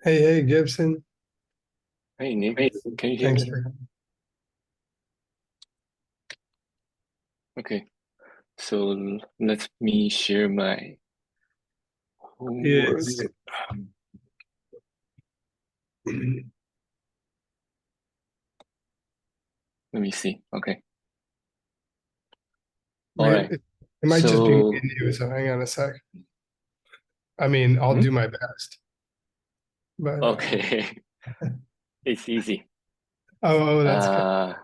Hey, Gibson. Hey Nick, can you hear Thanks me? for. Okay, so let me share my homework. Yes. Let me see. Okay, all Wait, right. it might just be me So, and you, so hang on a sec. I mean, I'll hmm? do my best, but Okay, it's easy. that's good. Uh,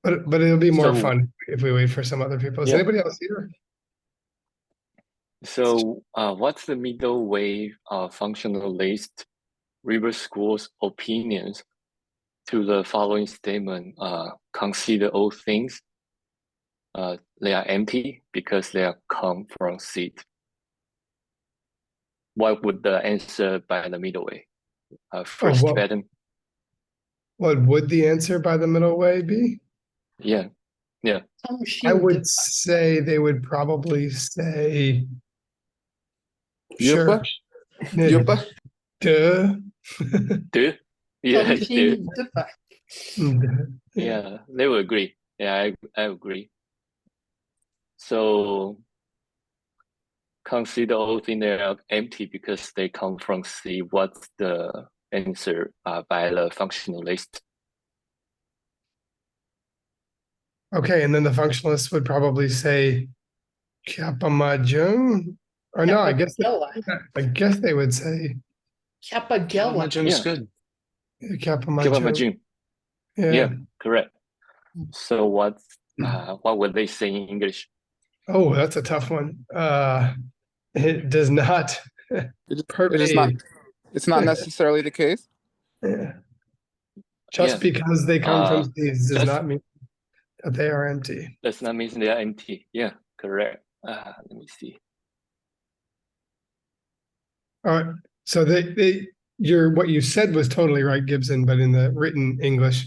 But it'll be more so fun if we wait for some other people. Is yeah. anybody else here? What's the middle way functionalist river school's opinions to the following statement? Consider all things. They are empty because they are come from seed. What would the answer by the middle way? Oh, First well, Tibetan. what would the answer by the middle way be? Yeah, yeah. I would say they would probably say, sure, Yupa, yeah, Yupa. duh. Do? Yeah, do. 中心对吧？Yeah. Yeah, they will agree. Yeah, I agree. So consider all things they are empty because they come from C. What's the answer by the functionalist? Okay, and then the functionalists would probably say Kappa Majung. Or no, Kappa-Gela. I guess they would say Kappa-Gela. Kalamajung's Yeah, good. Kappa Kiba Majung. Majun. Yeah. Yeah, correct. So what would they say in English? Oh, that's a tough one. It does not It is not. permeate. It's not necessarily the case. Yeah. Just Yeah. because they come from Uh, seeds does just not mean that they are empty. does not mean they are empty. Yeah, correct. Let me see. All right. So what you said was totally right, Gibson, but in the written English,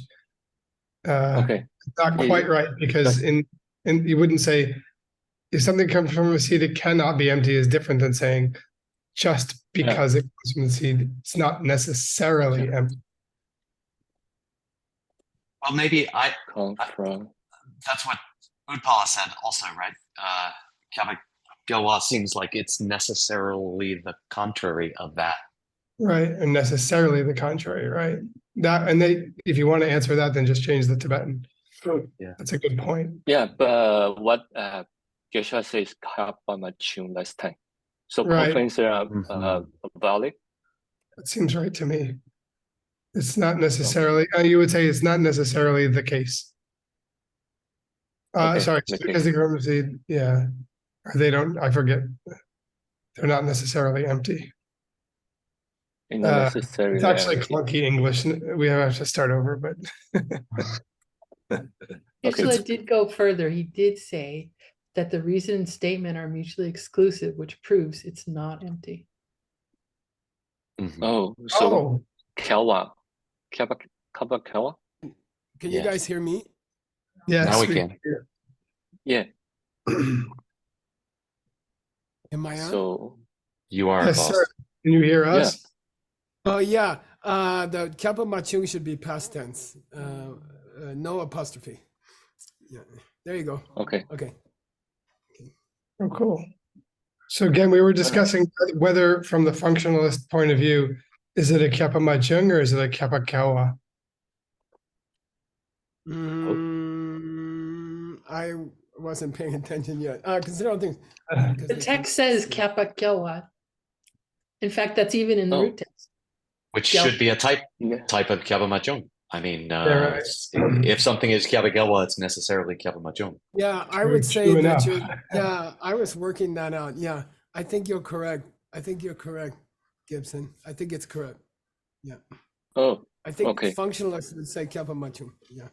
Okay. not quite It, right because does in you wouldn't say if something comes from a seed, it cannot be empty is different than saying just yeah. because it comes from the seed, it's not Yeah. necessarily empty. Well, maybe Come I from. that's what Udpala said also, right? Kamigawa seems like it's necessarily the contrary of that. Right. And necessarily the contrary, right? That and they if you want to answer that, then just change the Tibetan. Yeah. That's a good point. Yeah, but what Geshe says Kapamachun last time. So both Right. answers are Mhm. valid. That seems right to me. It's not Okay. necessarily, you would say it's not necessarily the case. Okay. Sorry, The just because they case. grow from seed, yeah. Or they don't, I forget, they're not necessarily empty. And not It's necessarily actually empty. clunky English. We have to start over, but Okay. Geshe did go further. He did say that the reason and statement are mutually exclusive, which proves it's not empty. Mhm. Oh, so oh, Kawa. Kaba Kaba Kawa? Can you Yes. guys hear me? Now yes, we we can. Yeah. Am I on? So You are, yes, sir. boss. Can you hear yeah. us? Oh yeah. The kappa machung should be past tense. No apostrophe. Yeah. There you go. Okay. Okay. Oh, cool. So again, we were All right. discussing whether from the functionalist point of view, is it a Kappa Machung or is it a Kappa Kawa? I wasn't paying attention yet. Consider all things. Because The they text come- says Kappa-Gela. In fact, that's even in the Oh. root text. Which Gel. should be a type Yeah. of Kalamajung. I mean, Yeah, right. if something is Kabagelwa, it's necessarily Kalamajung. Yeah, I True, would say true that enough. you're. Yeah, I was working that out. Yeah, I think you're correct. I think you're correct, Gibson. I think it's correct. Yeah. Oh, I think okay. functionalists would say kappa machung. Yeah.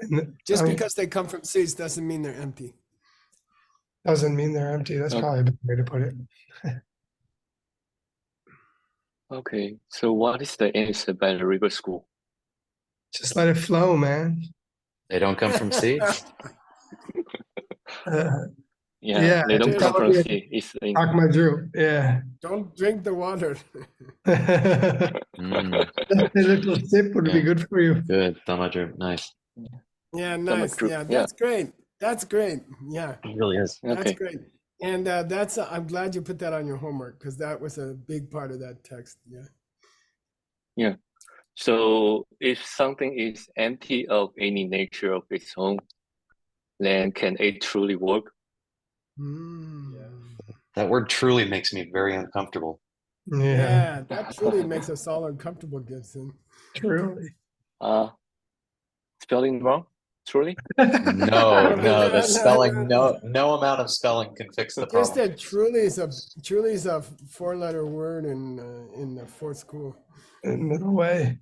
And, Just I mean, because they come from seeds doesn't mean they're empty. doesn't mean they're empty. That's Okay. probably a better way to put it. Okay. So what is the answer by the river school? Just let it flow, man. They don't come from seeds. Uh, Yeah, they don't just- pronounce it. It's in, Akmaju. Yeah. Don't drink the water. A Mm, little sip would be Yeah. good for you. good, Damadru. Nice. Yeah, Stomach nice. droop, Yeah, yeah. that's great. That's great. Yeah, It really is. that's Okay. great. And that's I'm glad you put that on your homework because that was a big part of that text. Yeah. So if something is empty of any nature of its own, then can it truly work? Mm. That word truly makes me very uncomfortable. Yeah, Yeah, that truly makes us all uncomfortable, Gibson. truly. Spelling wrong? Truly? No, No, no, the no, spelling, no. no amount of spelling can fix the Okay. Just problem. that truly is a four-letter word in the fourth school. No way.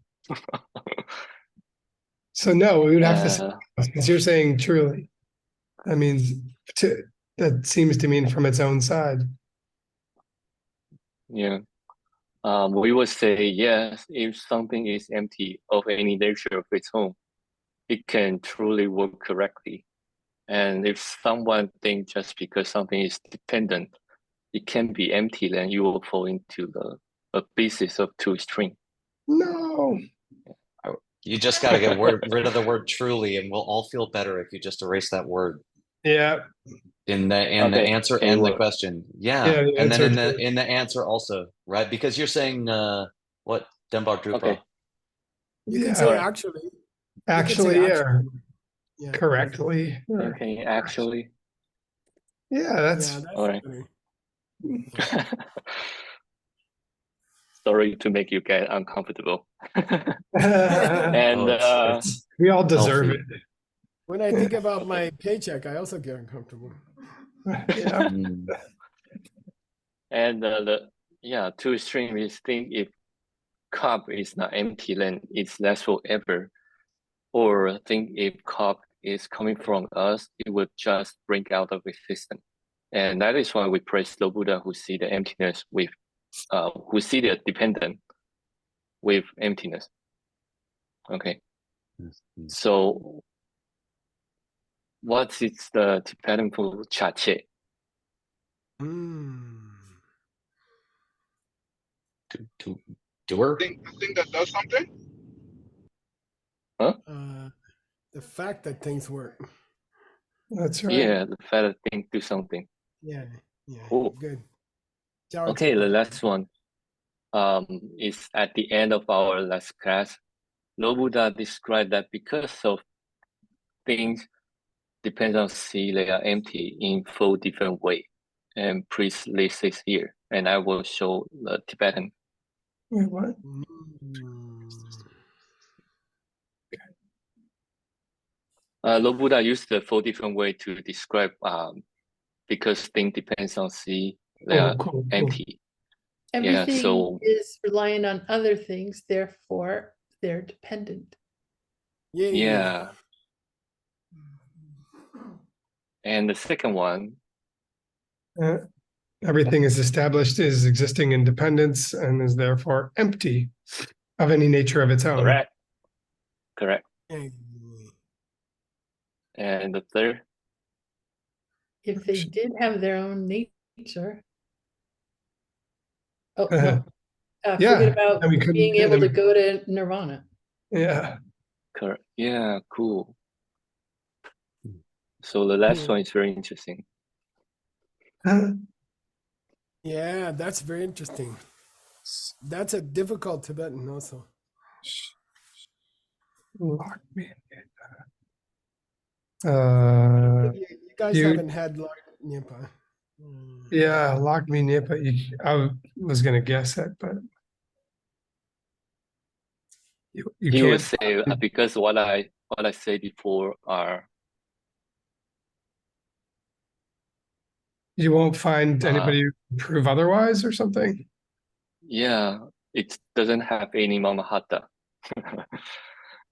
So no, we would have to say, Uh, since you're saying truly, that means that seems to mean from its own side. yeah. We would say yes, if something is empty of any nature of its own, it can truly work correctly. And if someone thinks just because something is dependent, it can be empty, then you will fall into the abyss of two string. No. You just got to get rid of the word truly, and we'll all feel better if you just erase that word Yeah. in the Okay, answer so and the what? question. Yeah, Yeah, the and then answer in the answer also, right? Because you're saying what Dembar Drupa. Okay. You can Yeah. say Alright. actually. You can say Actually, yeah. actually. Yeah. Correctly. or- Okay, actually. Yeah, that's Yeah, that's All right. better. Sorry to make you get uncomfortable. we And all deserve healthy. it. When I think about my paycheck, I also get uncomfortable. Yeah. Mm, And two string is think if cup is not empty, then it's less forever. Or think if cup is coming from us, it would just break out of existence. And that is why we praise the Buddha who see the emptiness with, who see the dependent with emptiness. Okay. mm. So what is the Tibetan for chache? Mm. Doer? Thing that does something. The fact that things work. That's right. Yeah, the fact thing do something. Yeah. Cool. Good. Okay, the last one is at the end of our last class. Nobuda described that because of things depends on C, they are empty in 4 different ways. And please list this here, and I will show the Tibetan. Wait, what? Nobuda used the 4 different ways to describe because thing depends on C, they are Cool. empty. Everything so- is relying on other things, therefore they're dependent. Yeah. And the second one, Everything is established is existing independence and is therefore empty of any nature of its own. correct. And the third, If they did have their own nature. Oh, no. Yeah, Forget about then we couldn't- being then able to we- go to nirvana. Yeah. correct. Yeah, cool. So the last one is very interesting. Yeah, that's very interesting. That's a difficult Tibetan also. Lock me in. You guys you- haven't had Lord Nyingpa. Yeah, lock me in, but I was gonna guess it, but you He would can't. say because what I said before are You won't find anybody who can prove otherwise or something. it doesn't have any mamahata.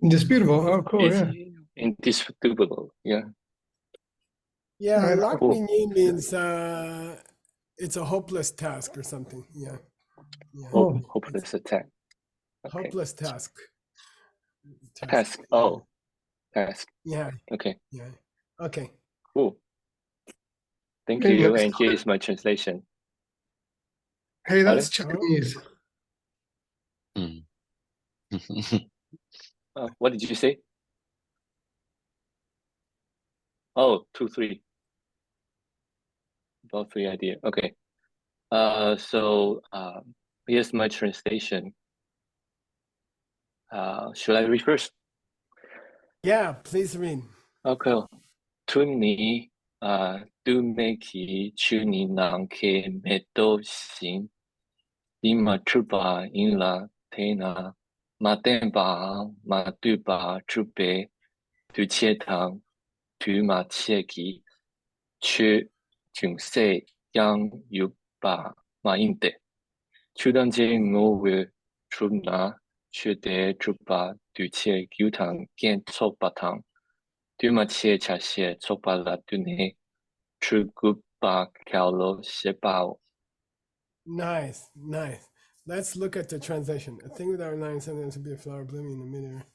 Indisputable. Oh, cool. It's Yeah. indisputable. Yeah. Yeah, Right. Lak Cool. Minyi means it's a hopeless task or something. Yeah. Oh. Hopeless attack. Okay. Hopeless task. Task. Oh, task. Yeah. Okay. Yeah. Okay. Cool. Thank Okay, you. next And here is my translation. Hey, that's Pardon? Chinese. What did you say? Oh, 2, 3. About 3 idea. Okay. So here's my translation. Should I read first? Yeah, please read. Okay. Tuni tu meki chuni nang ke meto xin ima truba in la tena ma tenba ma tuba trube tu che tang tu ma che ki chu chung se yang yu ba ma inte chu dan je ngo we truna chu de truba tu che yu tang gen chok ba tang tu ma che cha she chok ba la tu ne chu gu ba kao lo she bao. Nice, nice. Let's look at the translation. A thing without lines sometimes to be a flower blooming in the midair.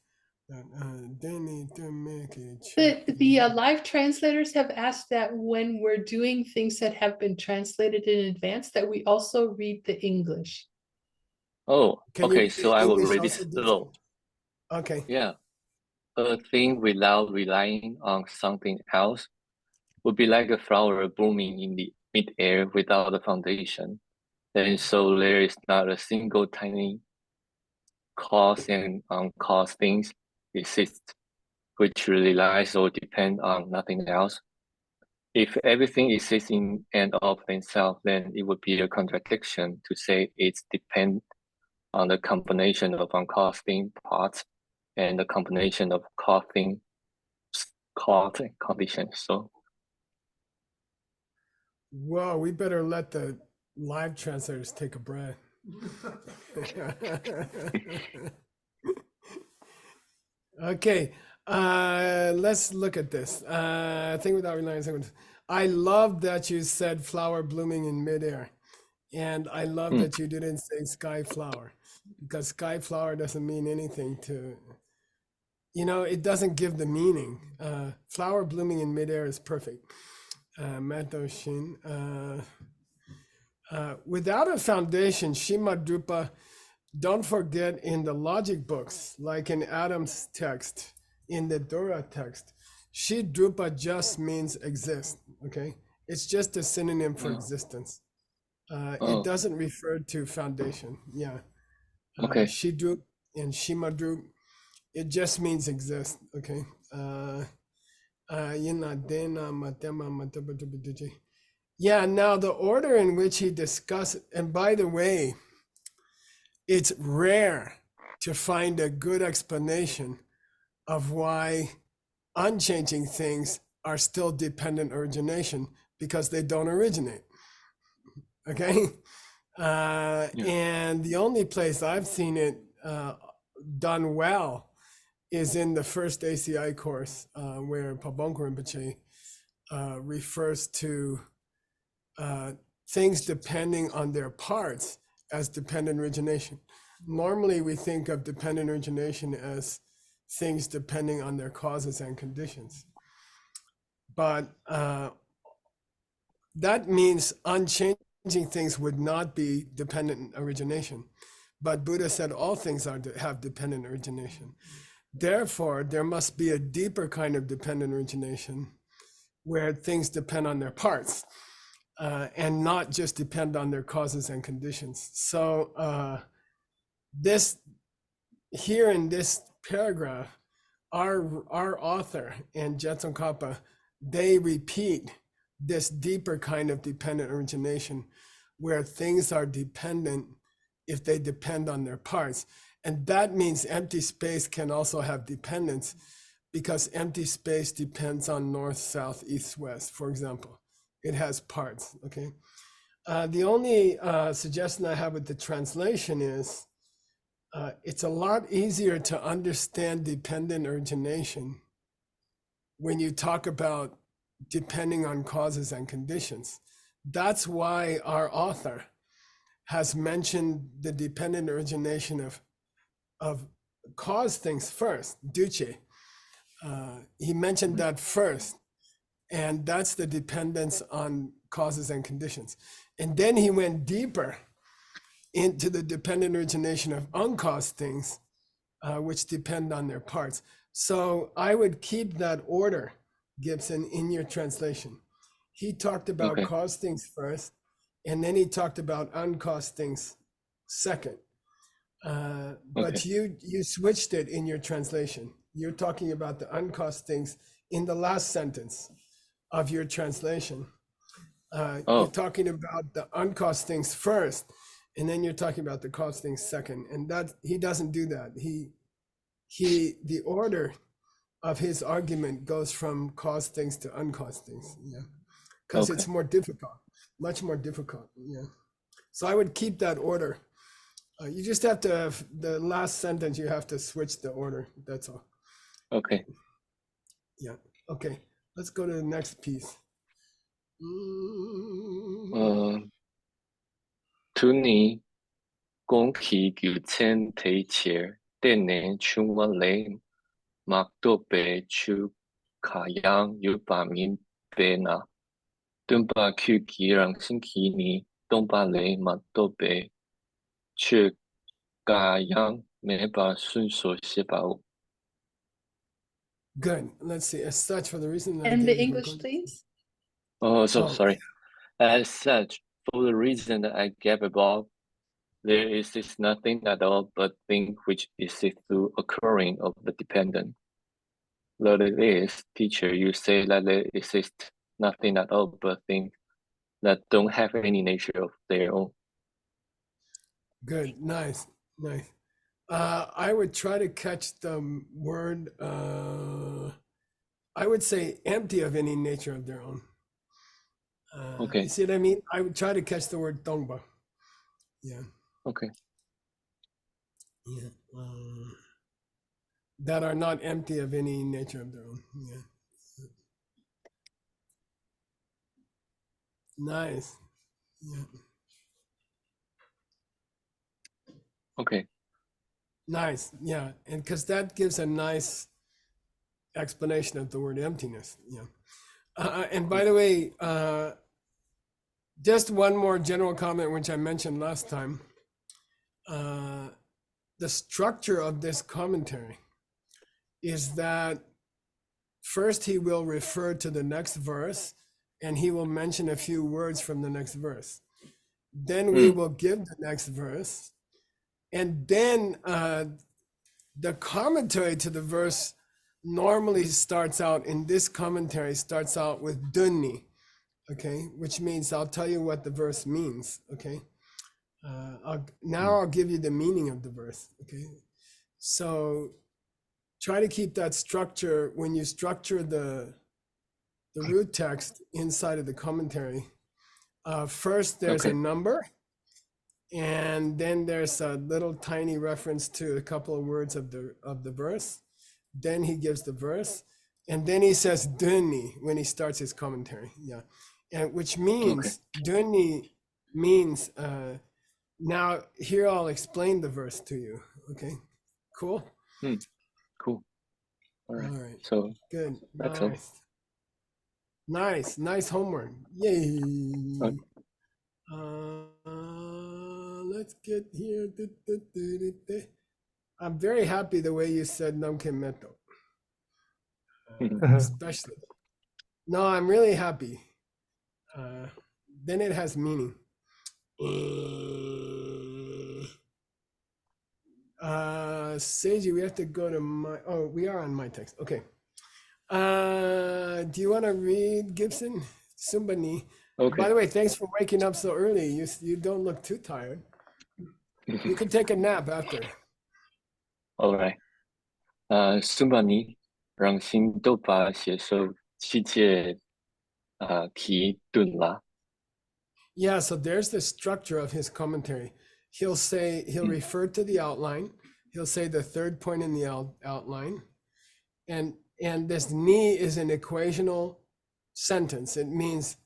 The live translators have asked that when we're doing things that have been translated in advance, that we also read the English. Oh, Can you okay, read so the I will English read it also, slow. Okay. Yeah. A thing without relying on something else would be like a flower blooming in the mid-air without a foundation. And so there is not a single tiny cause and uncause things exist, which relies or depend on nothing else. If everything exists in and of themselves, then it would be a contradiction to say it's depend on the combination of uncosting parts and the combination of causing cause and conditions. So Well, we better let the live translators take a breath. Okay, let's look at this. Thing without relying on sequence. I love that you said flower blooming in midair. And I love that you didn't say sky flower, because sky flower doesn't mean anything to, it doesn't give the meaning. Flower blooming in midair is perfect. Mato Shin. Without a foundation, Shima Drupa, don't forget in the logic books, like in Adam's text, in the Dora text, Shi Drupa just means exist, okay? It's just a synonym for existence. It doesn't refer to foundation, yeah. okay. Shi Drup and Shima Drup, it just means exist, okay? Yeah, now the order in which he discussed, and by the way, it's rare to find a good explanation of why unchanging things are still dependent origination, because they don't originate, okay? And the only place I've seen it done well is in the first ACI course, where Pabonko Rinpoche refers to things depending on their parts as dependent origination. Normally, we think of dependent origination as things depending on their causes and conditions. But that means unchanging things would not be dependent origination. But Buddha said all things have dependent origination. Therefore, there must be a deeper kind of dependent origination where things depend on their parts. And not just depend on their causes and conditions. So this here in this paragraph, our author and Jetson Kappa, they repeat this deeper kind of dependent origination where things are dependent if they depend on their parts. And that means empty space can also have dependence, because empty space depends on north, south, east, west, for example. It has parts, okay? The only suggestion I have with the translation is it's a lot easier to understand dependent origination when you talk about depending on causes and conditions. That's why our author has mentioned the dependent origination of cause things first, duce. He mentioned that first. And that's the dependence on causes and conditions. And then he went deeper into the dependent origination of uncaused things, which depend on their parts. So I would keep that order, Gibson, in your translation. He talked about Okay. caused things first, and then he talked about uncaused things second. But you switched it in your translation. You're talking about the uncaused things in the last sentence of your translation. You're talking about the uncaused things first, and then you're talking about the caused things second. And that he doesn't do that. The order of his argument goes from caused things to uncaused things. Yeah, because it's more difficult, much more difficult. Yeah. So I would keep that order. You just have to, the last sentence, you have to switch the order. That's all. Okay. Yeah. Okay. Let's go to the next piece. Tu ni gong ki gyu chen tei chier, den ne chung wan lei, mak do bei chu ka yang yu ba min bei na, dun ba kyu ki rang xin ki ni, dong ba lei mak do bei chu ka yang me ba sun so xie ba wu. Good. Let's see. As such, for the reason that I And gave the you, English, please. Sorry. As such, for the reason that I gave above, there exists nothing at all but thing which exists through occurring of the dependent. Though it is, teacher, you say that there exists nothing at all but things that don't have any nature of their own. Good. Nice. Nice. I would try to catch the word, I would say empty of any nature of their own. You see what I mean? I would try to catch the word dongba. Yeah. Okay. Yeah. That are not empty of any nature of their own. Yeah. Nice. Yeah. Okay. Nice. Yeah. And because that gives a nice explanation of the word emptiness. Yeah. And by the way, just one more general comment, which I mentioned last time. The structure of this commentary is that first he will refer to the next verse and he will mention a few words from the next verse. Then we will give the next verse. And then the commentary to the verse normally starts out, in this commentary, starts out with dunni, okay, which means I'll tell you what the verse means, okay. I'll give you the meaning of the verse, okay. So try to keep that structure when you structure the root text inside of the commentary. First, there's a number, and then there's a little tiny reference to a couple of words of the verse. Then he gives the verse, and then he says dunni when he starts his commentary. Yeah, and which means dunni means now here I'll explain the verse to you. Okay, cool. Cool. All right. All right. So Good. that's Nice. Nice homework. Yay. Let's get here. I'm very happy the way you said Namken Meto. Especially. No, I'm really happy. Then it has meaning. Seiji, we have to go to we are on my text. Okay. Do you want to read Gibson? Sumbani. Okay. By the way, thanks for waking up so early. You don't look too tired. You can take a nap after. All right. Sumbani 让心都把写受七切提顿啦。Yeah, so there's the structure of his commentary. He'll refer to the outline. He'll say the third point in the outline. And this ni is an equational sentence. It means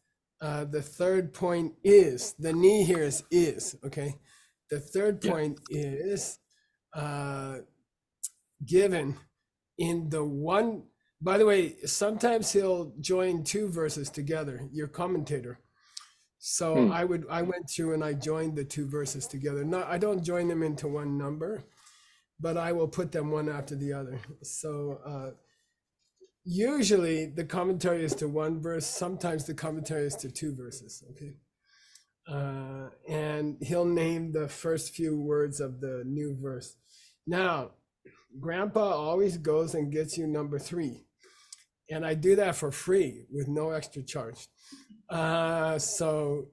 the third point is, the ni here is, okay? The third point is given in the one, By the way, sometimes he'll join two verses together, your commentator. So I went through and I joined the two verses together. No, I don't join them into one number, but I will put them one after the other. So usually the commentary is to one verse. Sometimes the commentary is to two verses. Okay. And he'll name the first few words of the new verse. Now, Grandpa always goes and gets you number 3. And I do that for free with no extra charge. So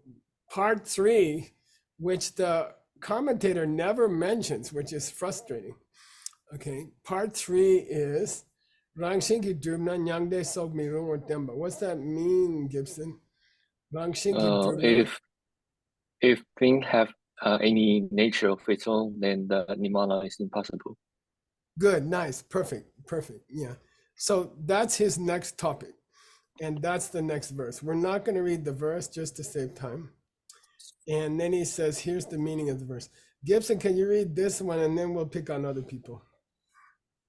part 3, which the commentator never mentions, which is frustrating. Okay, part 3 is What's that mean, Gibson? If things have any nature of its own, then the nirvana is impossible. Good, nice, perfect, yeah. So that's his next topic, and that's the next verse. We're not going to read the verse just to save time. And then he says, here's the meaning of the verse. Gibson, can you read this one, and then we'll pick on other people.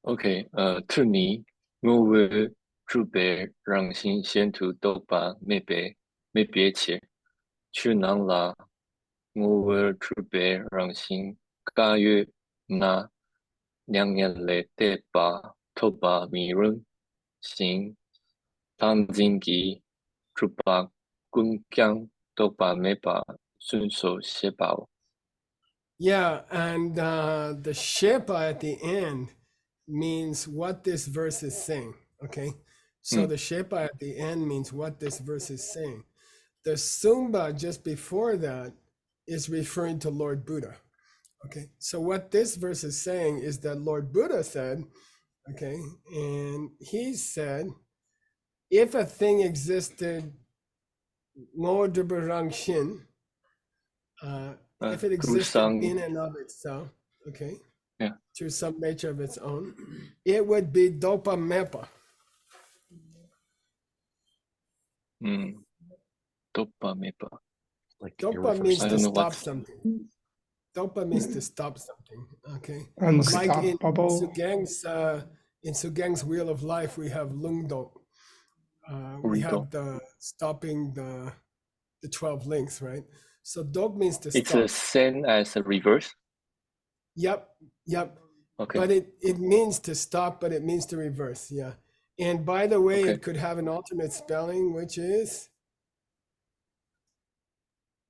Okay, to你我为主被让心先图都把没别切，去难啦，我为主被让心加越那两眼泪得把头把迷人心，当今己主把滚江都把没把顺手写饱。 Yeah, and the shepa at the end means what this verse is saying, okay? So the shepa at the end means what this verse is saying. The sumba just before that is referring to Lord Buddha, okay? So what this verse is saying is that Lord Buddha said, okay, and he said, if a thing existed, if it existed in and of itself, okay, yeah, through some nature of its own, it would be dopa mepa. Dopa mepa. Like Dopa means to stop what? something. Dopa means to stop something. Okay. Unstoppable. Like in Sugang's Wheel of Life, we have lungdok. We have the stopping the 12 links, right? So dog means to stop. It's the same as a reverse. Yep. Okay. But it means to stop, but it means to reverse. Yeah. And by the way, Okay. it could have an alternate spelling, which is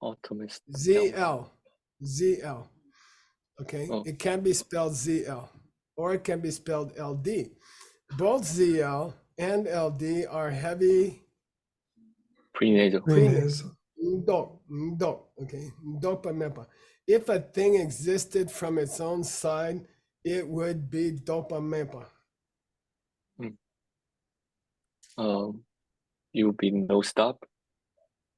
Ultimate ZL. Okay. Oh. It can be spelled ZL or it can be spelled LD. Both ZL and LD are heavy prenatal. Ndok, okay, dopa mepa. If a thing existed from its own side, it would be dopa mepa. You would be no stop.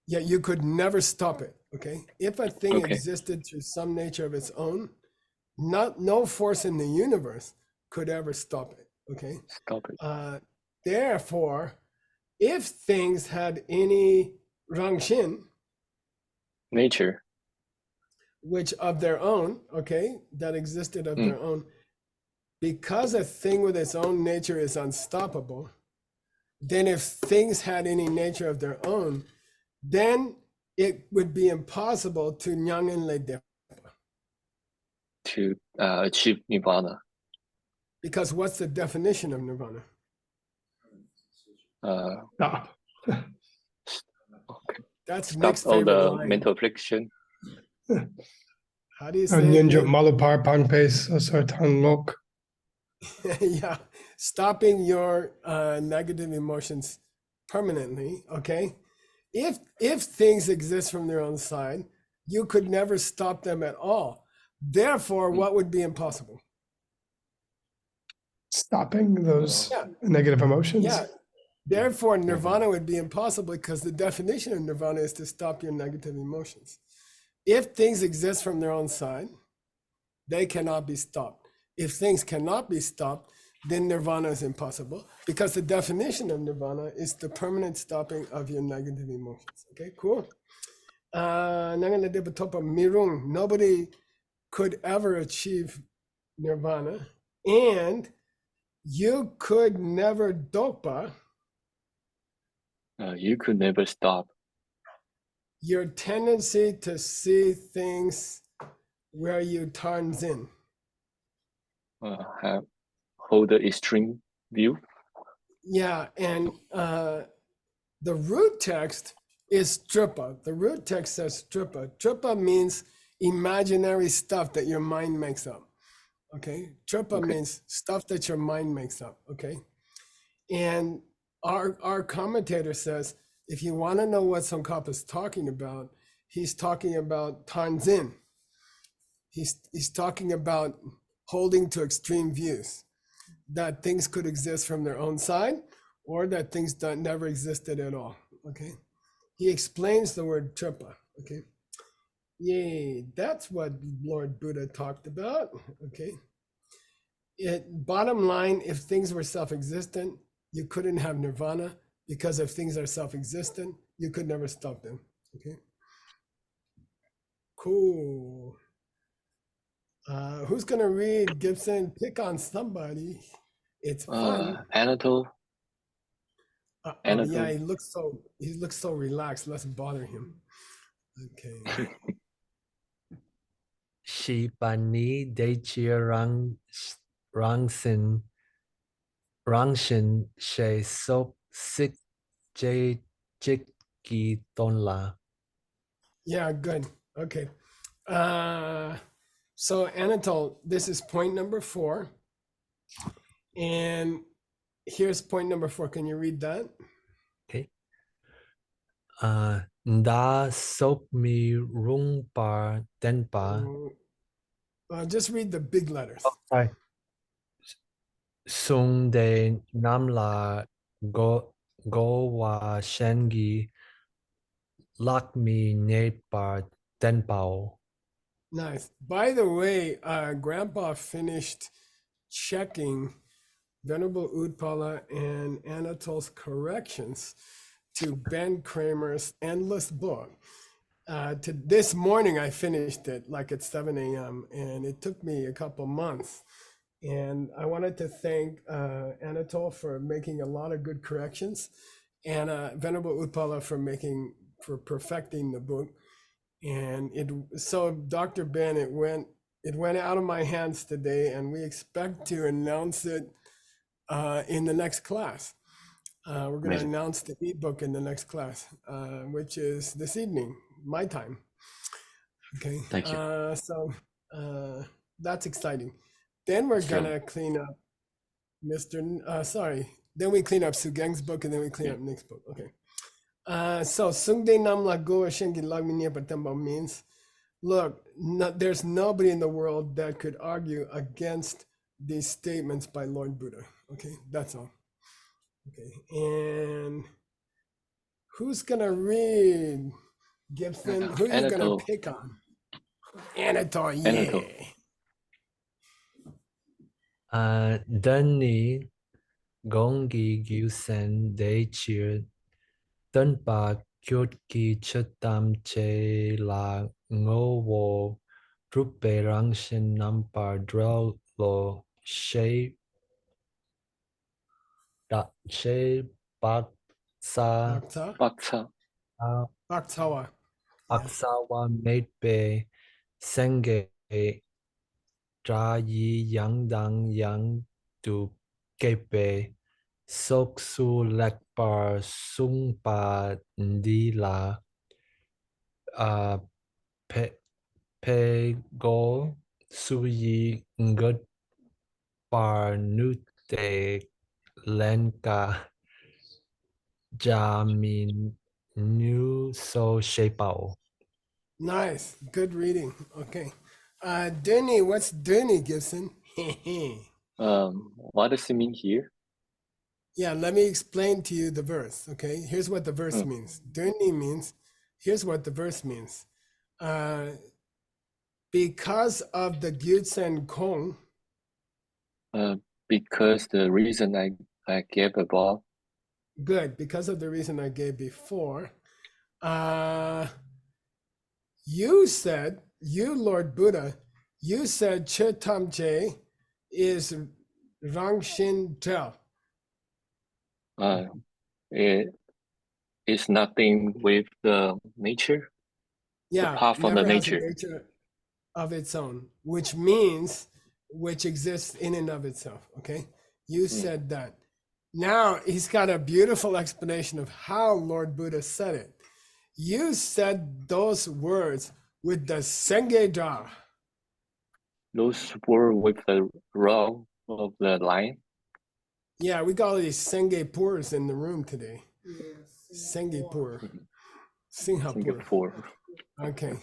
Yeah, you could never stop it. Okay, if a thing Okay. existed through some nature of its own, no force in the universe could ever stop it. Okay. Stop it. Therefore, if things had any rangshin, Nature. which of their own, okay, that existed of their own, because a thing with its own nature is unstoppable, then if things had any nature of their own, then it would be impossible to nyangen le de. To achieve nirvana. Because what's the definition of nirvana? Stop. Okay. That's Stop Nick's all favorite the line. mental affliction. How do you say it, Ninja Nick? Malapar Pangpace Sartan Lok. Yeah, stopping your negative emotions permanently, okay? If things exist from their own side, you could never stop them at all. Therefore, what would be impossible? Stopping those Yeah. negative emotions. Yeah. Therefore, nirvana would be impossible because the definition of nirvana is to stop your negative emotions. If things exist from their own side, they cannot be stopped. If things cannot be stopped, then nirvana is impossible because the definition of nirvana is the permanent stopping of your negative emotions. Okay, cool. Nobody could ever achieve nirvana. And You could never dopa You could never stop your tendency to see things where you turns in. have hold the extreme view. Yeah, and the root text is tripa. The root text says tripa. Tripa means imaginary stuff that your mind makes up. Okay, tripa Okay. means stuff that your mind makes up. Okay, and our commentator says if you want to know what Tsongkhapa is talking about, he's talking about tanzin. He's talking about holding to extreme views, that things could exist from their own side, or that things that never existed at all. Okay, he explains the word tripa. Okay, yay, that's what Lord Buddha talked about. Okay, bottom line, if things were self-existent, you couldn't have nirvana, because if things are self-existent, you could never stop them. Okay, cool. Who's gonna read Gibson? Pick on somebody. It's fun. Anatole. Yeah, Anatole. he looks so relaxed. Let's bother him. Okay. 是班尼得chia rang sin she sok sik j jiki don la. Yeah, good. Okay. So Anatole, this is point number 4. And here's point number 4. Can you read that? Okay. Da sok mi rung par den pa. Just read the big letters. Oh, sorry. Sung de nam la go wa shengi lak mi ne par den pao. Nice. By the way, Grandpa finished checking Venerable Utpala and Anatole's corrections to Ben Kramer's endless book. To this morning, I finished it like at 7 a.m. and it took me a couple months. And I wanted to thank Anatole for making a lot of good corrections, and Venerable Utpala for perfecting the book. And so Dr. Ben, it went out of my hands today, and we expect to announce it in the next class. We're going to announce the ebook in the next class, which is this evening, my time. Okay. Thank you. So that's exciting. Then we're gonna clean up Then we clean up Sugeng's book, and then we clean up Nick's book. Okay. So Sungde Nam La Go Shengi Lagminia Patemba means, look, there's nobody in the world that could argue against these statements by Lord Buddha. Okay, that's all. Okay, and who's gonna read Gibson? Who are you gonna pick on? Anatole, yeah. Anatole. Danny Gongi Gilsen De Cheer Dunpa Kyotki Chatam Che La Ngo Wo Rupe Rangshin Nampar Draw Lo She Baksa Baksa. Baktawa. Aksawa Made Be Senge Tra Yi Yang Dang Yang Du Kepe Sok Su Lekpar Sung Pa Ndi La Pe Go Su Yi Ngut Par Nute Lenka Jamin Nu So Shepao. Nice, good reading. Okay. Denny, what's Denny, Gibson? What does it mean here? Yeah, let me explain to you the verse. Okay, here's what the verse means. Denny means, here's what the verse means. Because of the Gyutsen Kong. Because the reason I gave above. Good, because of the reason I gave before. You said, Lord Buddha, you said Chetamche is Rang Shin Tel. It is nothing with the nature, Yeah, apart from the never has a nature. nature of its own, which means which exists in and of itself. Okay, you said that. Now he's got a beautiful explanation of how Lord Buddha said it. You said those words with the Senge Da. Those were with the row of the lion. Yeah, we got all these Senge Purs in the room today. Senge Pur. Singapore. Singapore. Okay.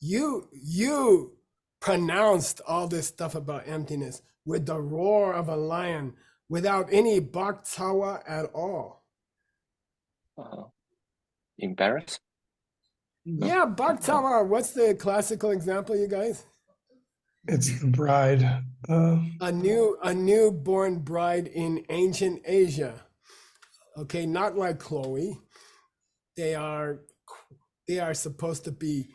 You pronounced all this stuff about emptiness with the roar of a lion without any baktawa at all. Embarrassed? No. Yeah, baktawa. What's the classical example, you guys? It's the bride. A newborn bride in ancient Asia. Okay, not like Chloe. They are supposed to be,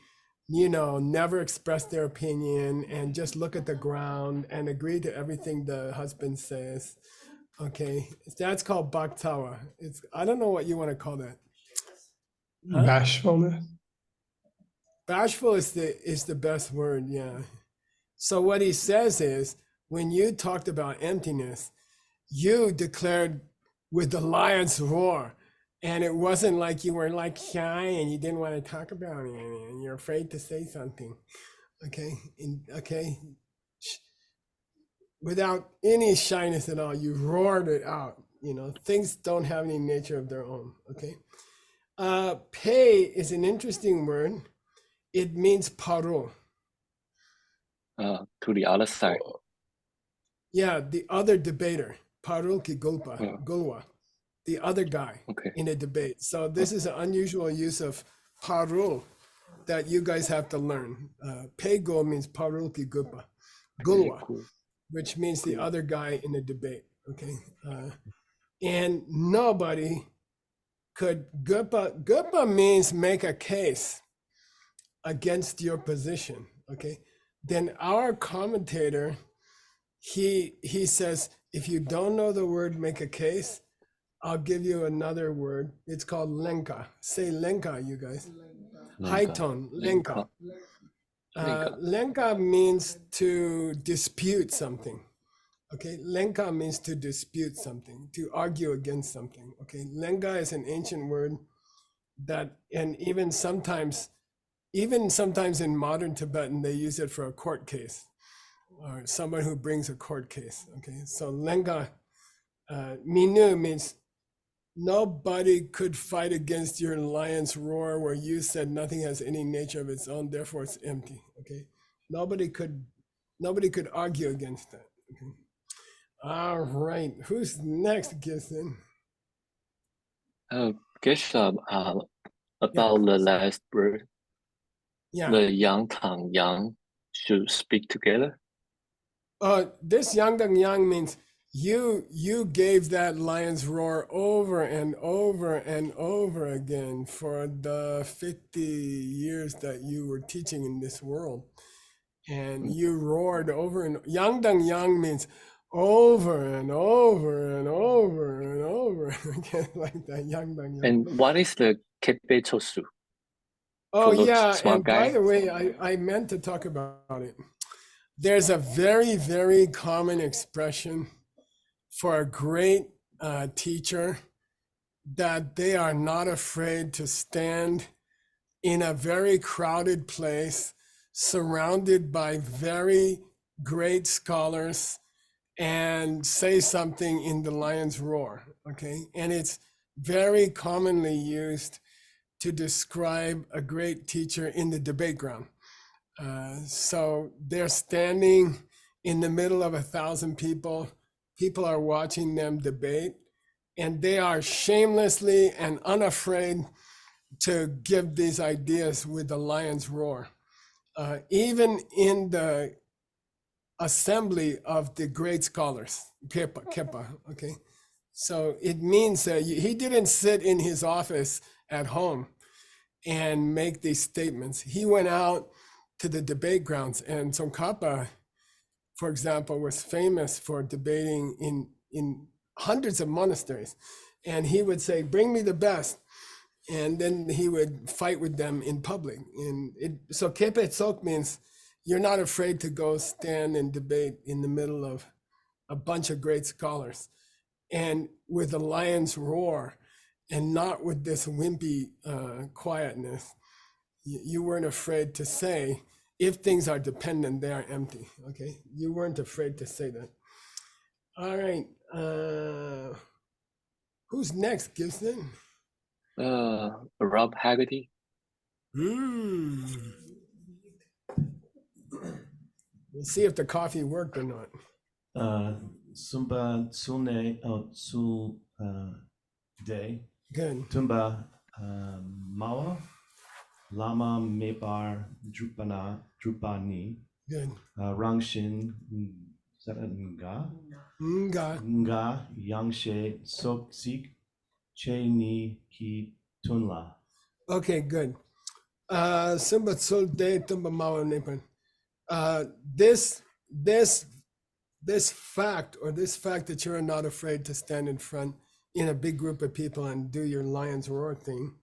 never express their opinion and just look at the ground and agree to everything the husband says. Okay, that's called baktawa. I don't know what you want to call that. Huh? Bashfulness. Bashful is the best word, yeah. So what he says is, when you talked about emptiness, you declared with the lion's roar, and it wasn't like you were like shy and you didn't want to talk about it and you're afraid to say something. Okay, without any shyness at all, you roared it out. Things don't have any nature of their own. Okay, pei is an interesting word. It means paro. To the other side. Yeah, the other debater, parul ki gulpa, gulwa, the other guy in a debate. So this is an unusual use of parul that you guys have to learn. Pego means parul ki gulpa, gulwa, which means the other guy in a debate. Okay, and nobody could gulpa means make a case against your position. Okay, then our commentator, he says, if you don't know the word make a case, I'll give you another word. It's called lenka. Say lenka, you guys. High tone, lenka. Lenka means to dispute something. Okay, lenka means to dispute something, to argue against something. Okay, lenka is an ancient word that, and even sometimes in modern Tibetan, they use it for a court case, or someone who brings a court case. Okay, so lenga, minu means nobody could fight against your lion's roar where you said nothing has any nature of its own, therefore it's empty. Okay, nobody could argue against that. Okay, all right, who's next, Gibson? Guess about the last word. Yeah. The yang tang yang should speak together. This yang dang yang means you gave that lion's roar over and over and over again for the 50 years that you were teaching in this world, and you roared over and yang dang yang means over and over and over and over again, like that yang dang yang. And what is the kepe chosu? Oh yeah, and by the way, I meant to talk about it. There's a very, very common expression for a great teacher, that they are not afraid to stand in a very crowded place, surrounded by very great scholars, and say something in the lion's roar. Okay, and it's very commonly used to describe a great teacher in the debate ground. So they're standing in the middle of 1,000 people. People are watching them debate, and they are shamelessly and unafraid to give these ideas with the lion's roar. Even in the assembly of the great scholars, Kepa, okay? So it means that he didn't sit in his office at home and make these statements. He went out to the debate grounds, and Tsongkhapa for example, was famous for debating in hundreds of monasteries. And he would say, bring me the best. And then he would fight with them in public. So kepe tsok means you're not afraid to go stand and debate in the middle of a bunch of great scholars and with a lion's roar and not with this wimpy quietness. You weren't afraid to say, if things are dependent, they are empty, okay? You weren't afraid to say that. All right, who's next, Gibson? Rob Haggerty. We'll see if the coffee worked or not. Sumba Tsune Tsu Day. Good. Tumba Mawa Lama Mepar Drupani. Good. Rangshin Nga Nga. Yangshe Soksik Che Ni Ki Tunla. Okay, good. Simba Tsul De Tumba Mawa Nipan. This fact that you're not afraid to stand in front in a big group of people and do your lion's roar thing,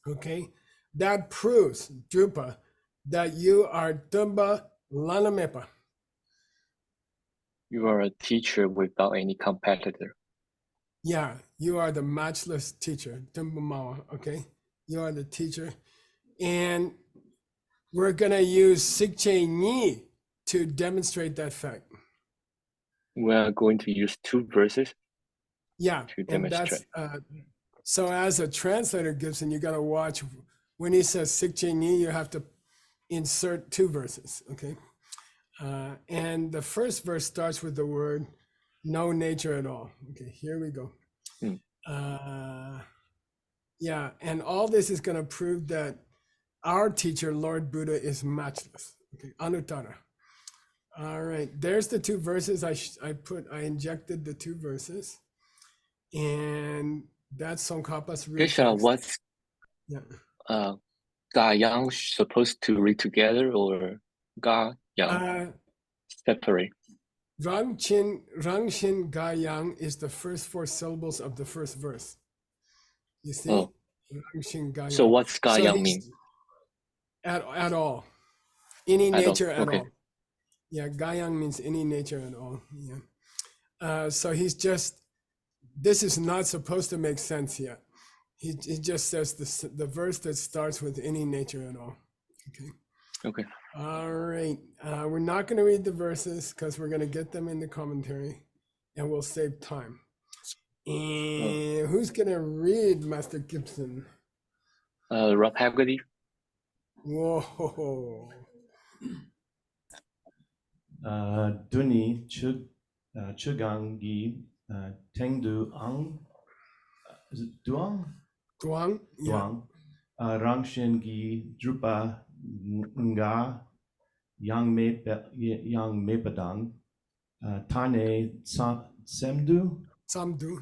okay, that proves, Drupa, that you are Tumba Lanamepa. You are a teacher without any competitor. Yeah, you are the matchless teacher, Tumba Mawa, okay? You are the teacher. And we're gonna use Sikche Ni to demonstrate that fact. We are going to use 2 verses Yeah, to and that's demonstrate. so as a translator, Gibson, you got to watch when he says Sikche Ni, you have to insert 2 verses, okay? And the first verse starts with the word no nature at all. Okay, here we go. Yeah, and all this is going to prove that our teacher, Lord Buddha, is matchless. Okay, Anuttara. All right, there's the 2 verses. I injected the 2 verses, and that's Tsongkhapa's root Geshe, text. what's Ga Yang supposed to read together or Ga Yang separate? Rangshin Ga Yang is the first 4 syllables of the first verse. You see? Oh. Rangshin Ga Yang. So what's Ga Yang mean? At all. Any nature at okay. all. Yeah, Ga Yang means any nature at all. Yeah. So he's just, this is not supposed to make sense yet. He just says the verse that starts with any nature at all. Okay. Okay. All right. We're not going to read the verses because we're going to get them in the commentary and we'll save time. And who's going to read, Master Gibson? Rob Haggerty. Whoa. Duni Chugang Gi Tengdu Ang. Is it Duang? Duang? Duang. Rangshin Gi Drupa Nga Yang Mepadang. Tane Semdu. Samdu.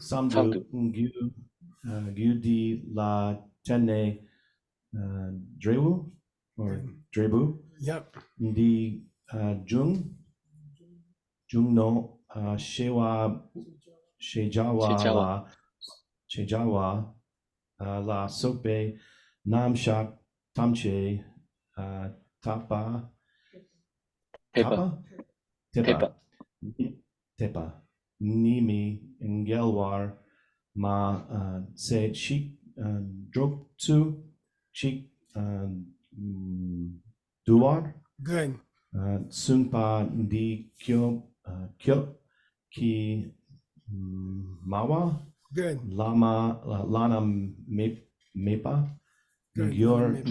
Ngu Di La Tene Drewu or Drebu. Yep. Di Jung no Shejawa La Sope Namshak Tamche Tapa Tepa Nimi Ngelwar Ma Se Chik Droktu Chik Duar. Good. Sunpa Di Kyo Ki Mawa. Good. Lana Mepa. Yor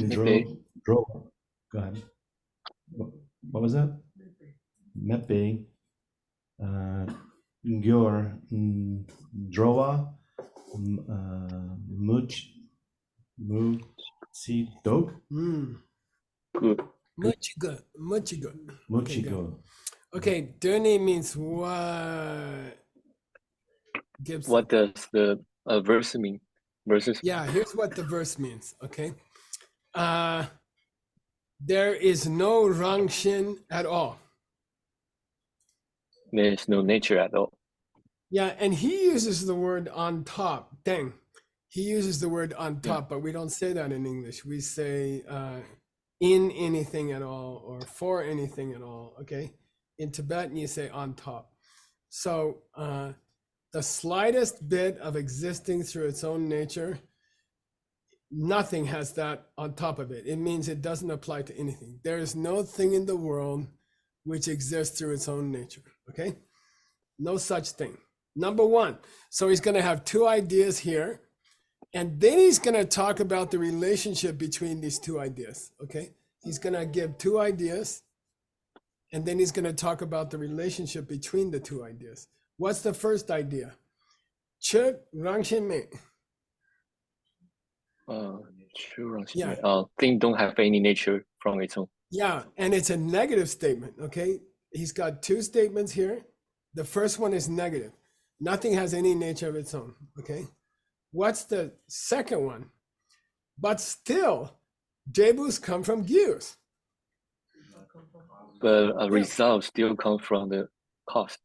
Dro. Go ahead. What was that? Mepe. Yor Drowa. Much Si Dog. Good. Much good. Muchigo. Okay, Duni means what? Gibson. What does the verse mean? Verses? Yeah, here's what the verse means, okay? There is no Rangshin at all. There's no nature at all. Yeah, and he uses the word on top. Dang. He uses the word on top, but we don't say that in English. We say in anything at all or for anything at all. Okay. In Tibetan, you say on top. So the slightest bit of existing through its own nature, nothing has that on top of it. It means it doesn't apply to anything. There is no thing in the world which exists through its own nature. Okay. No such thing. Number one. So he's going to have two ideas here. And then he's going to talk about the relationship between these two ideas. Okay. He's going to give two ideas. And then he's going to talk about the relationship between the two ideas. What's the first idea? Che Rangshin Me. True. Yeah. Thing don't have any nature from its own. Yeah. And it's a negative statement. Okay. He's got two statements here. The first one is negative. Nothing has any nature of its own. Okay. What's the second one? But still, Jebus come from Gyus. But a result still comes from the cost.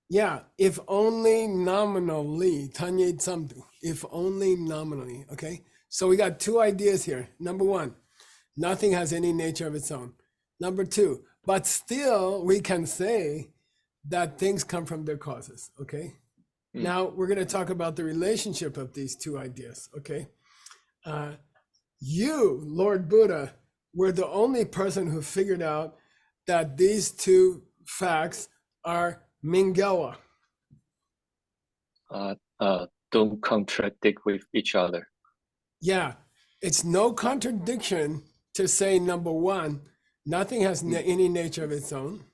Yeah, if only nominally, Tanye Tsamdu, if only nominally, okay? So we got two ideas here. Number one, nothing has any nature of its own. Number two, but still we can say that things come from their causes, okay? Now we're going to talk about the relationship of these two ideas, okay? You, Lord Buddha, were the only person who figured out that these two facts are Mingawa. Don't contradict with each other. Yeah, it's no contradiction to say, number one, nothing has any nature of its own.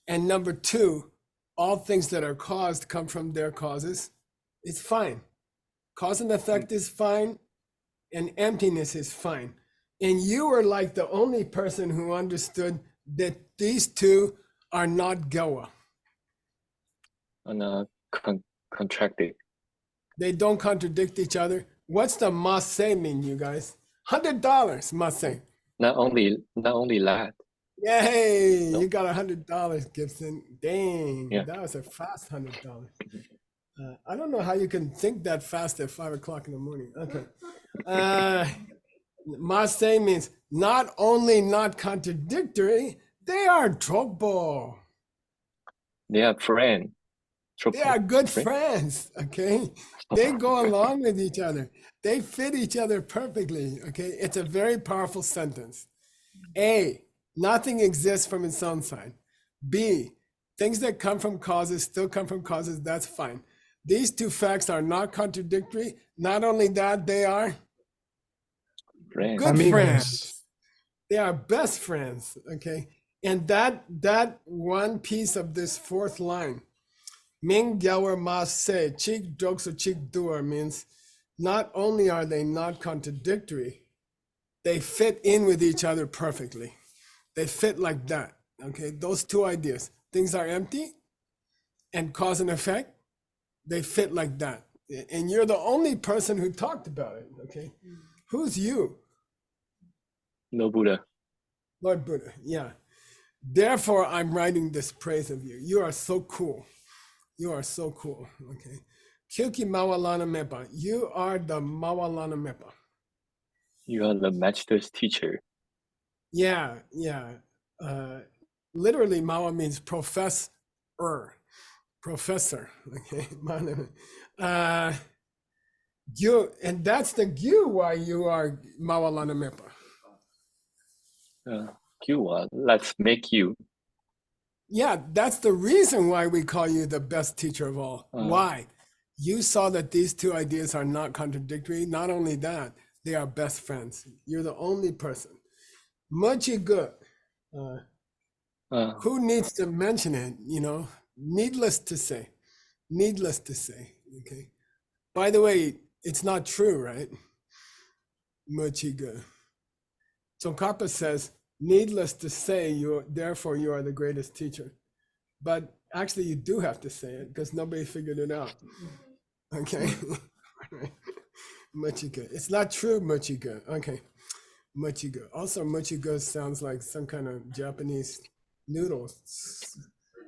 And number two, all things that are caused come from their causes. It's fine. Cause and effect is fine, and emptiness is fine. And you were like the only person who understood that these two are not Gawa. And contracted. They don't contradict each other. What's the must say mean, you guys? $100 must say. Not only that. Yay! No. You got $100, Gibson. Dang, Yeah. that was a fast $100. I don't know how you can think that fast at 5 o'clock in the morning. Okay. Must say means not only not contradictory, they are tropo. They are friends. They are good friends, okay? They go along with each other. They fit each other perfectly, okay? It's a very powerful sentence. A, nothing exists from its own side. B, things that come from causes still come from causes, that's fine. These two facts are not contradictory. Not only that, they are Friends. good Amigos. friends. They are best friends, okay? And that one piece of this fourth line, Ming Gyawer Ma Se, Chik Jokso Chik Duer, means not only are they not contradictory, they fit in with each other perfectly. They fit like that, okay? Those two ideas, things are empty and cause and effect, they fit like that. And you're the only person who talked about it, okay? Who's you? No Buddha. Lord Buddha, yeah. Therefore, I'm writing this praise of you. You are so cool. You are so cool, okay? Kyuki Mawalana Mepa, you are the Mawalana Mepa. You are the master's teacher. Yeah. Literally, Mawa means professor, okay? You, and that's the Gyu why you are Mawalana Mepa. Let's make you. Yeah, that's the reason why we call you the best teacher of all. Why? You saw that these two ideas are not contradictory. Not only that, they are best friends. You're the only person. Much good. Who needs to mention it? You know, needless to say. Needless to say. Okay. By the way, it's not true, right? Much good. Tsongkhapa says, needless to say, therefore you are the greatest teacher. But actually you do have to say it because nobody figured it out. Okay. Muchiga. It's not true, Muchiga. Okay. Muchiga. Also, Muchiga sounds like some kind of Japanese noodles.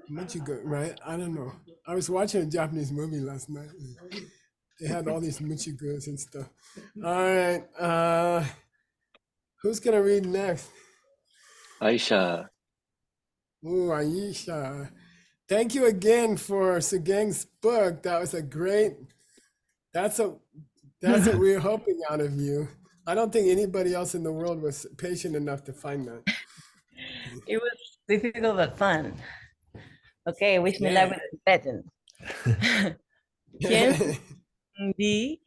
Michigo, right? I don't know. I was watching a Japanese movie last night. They had all these Michigos and stuff. All right. Who's gonna read next? Aisha. Ooh, Aisha. Thank you again for Sugeng's book. That was a great. That's what we're hoping out of you. I don't think anybody else in the world was patient enough to find that. It was difficult but fun. Okay, wish me Yeah. luck with the legend. ¿Quién di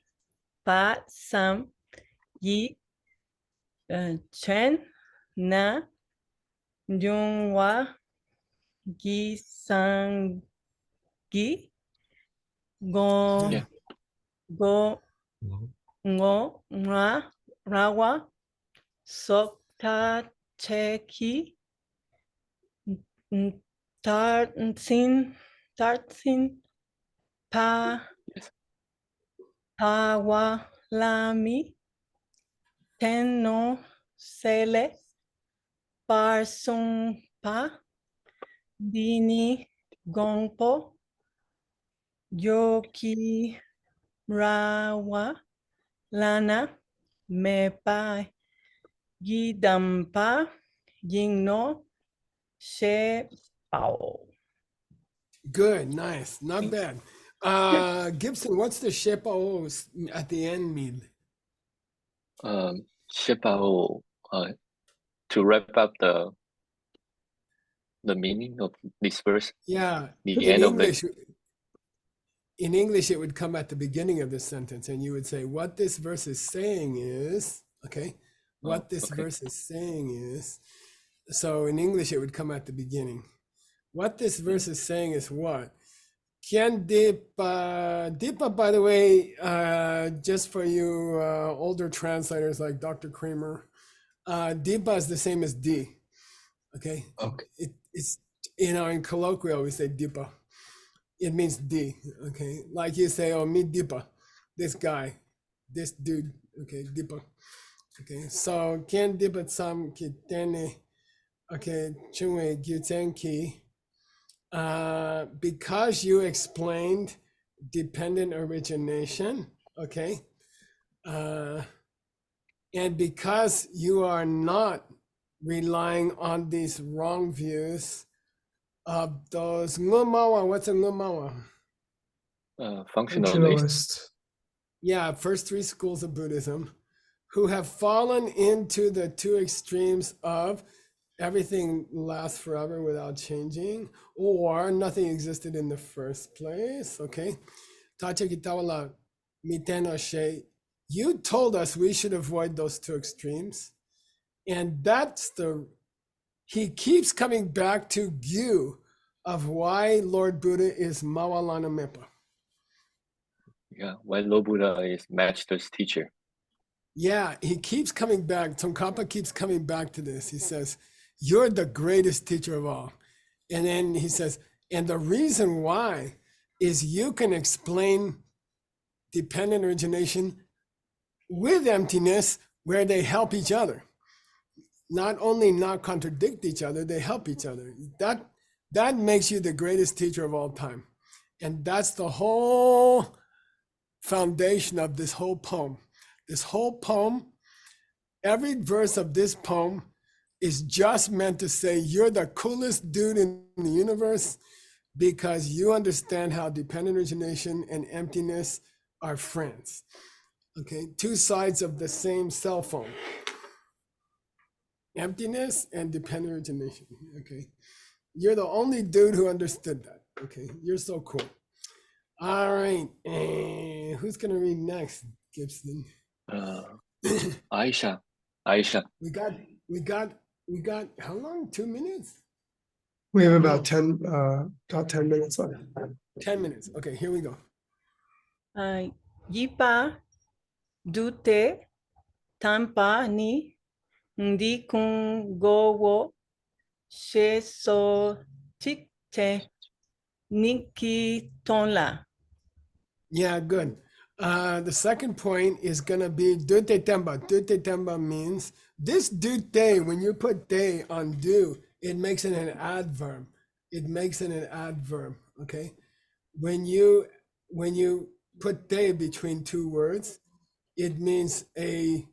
pa sam yi chen na yung wa gi sang gi go Yeah. go ngo ra rawa sok ta che ki tartin pa Yes. tawa lami ten no sele par sung pa dini gongpo yoki rawa lana me pa yidampa yingno she pao. Good, nice, not bad. Gibson, what's the shepo at the end mean? Shipao, to wrap up the meaning of this verse, Yeah, the end of the in English, it would come at the beginning of the sentence, and you would say, "What this verse is saying is," okay. What this okay. verse is saying is. So in English, it would come at the beginning. What this verse is saying is what? Kien Dipa, Dipa, by the way, just for you older translators like Dr. Kramer, Dipa is the same as D. Okay. Okay. It's in colloquial we say Dipa. It means D. Okay. Like you say, oh, me Dipa, this guy, this dude. Okay, Dipa. Okay. So Kien Dipa Sam Kitene. Okay, Chungwe Gyutenki. Because you explained dependent origination, okay, and because you are not relying on these wrong views of those ngumawa. What's a ngumawa? Functionalist. Yeah, first three schools of Buddhism, who have fallen into the two extremes of everything lasts forever without changing, or nothing existed in the first place. Okay. Tachakitawala miteno she. You told us we should avoid those two extremes. And he keeps coming back to Gyu of why Lord Buddha is Mawalana Mepa. Yeah, why Lord Buddha is Master's teacher. Yeah, he keeps coming back. Tsongkhapa keeps coming back to this. He says, "You're the greatest teacher of all." And then he says, and the reason why is you can explain dependent origination with emptiness where they help each other. Not only not contradict each other, they help each other. That makes you the greatest teacher of all time. And that's the whole foundation of this whole poem. This whole poem, every verse of this poem is just meant to say you're the coolest dude in the universe because you understand how dependent origination and emptiness are friends. Okay, two sides of the same cell phone. Emptiness and dependent origination. Okay, you're the only dude who understood that. Okay, you're so cool. All right, who's gonna read next, Gibson? Aisha. We got how long? 2 minutes? We have about 10 minutes left. 10 minutes. Okay, here we go. Yipa dute tampa ni ndi kun gowo she so tikte niki tonla. Yeah, good. The second point is gonna be dute temba. Dute temba means this dute, when you put de on do, it makes it an adverb. it makes it an adverb. Okay, when you put de between two words, it means a